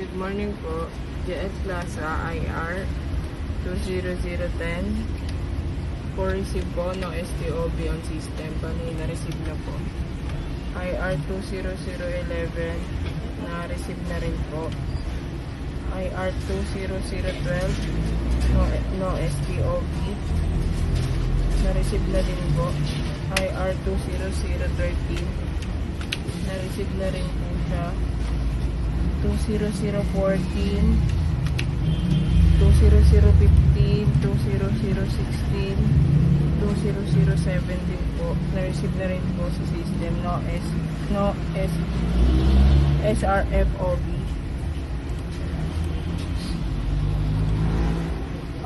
Good morning po. JS Plaza IR 20010 for receive po ng STOB on system. Bali, na-receive na po. IR 20011 na-receive na rin po. IR 20012 no STOB na-receive na din po. IR 20013 na-receive na rin po siya. 20014 20015 20016 20017 din po na-receive na rin po sa system. No SRFOB.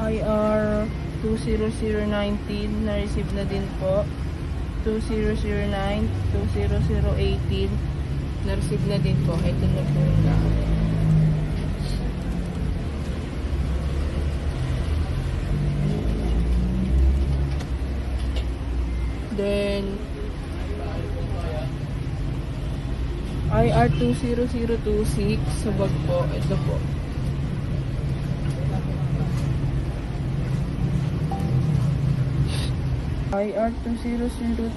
IR 20019 na-receive na din po. 2009 20018 na-receive na din po. Ito na po yung lahat. Then IR 20026 sa bag po. Ito po. IR 20023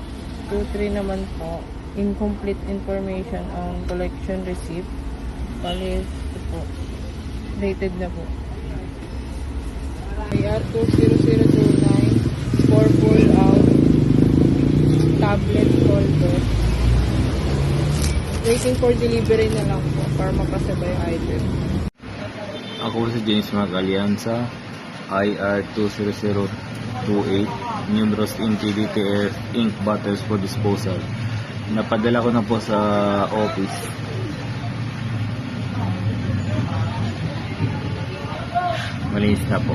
naman po. Incomplete information on collection receipt. Bali, ito po. Rated na po. IR 20029 for pull out tablet folder. Waiting for delivery na lang po para makasabay item. Ako si James Magalianza, IR 20028, Numerous DTF ink bottles for disposal. Napadala ko na po sa office. Malinis na po.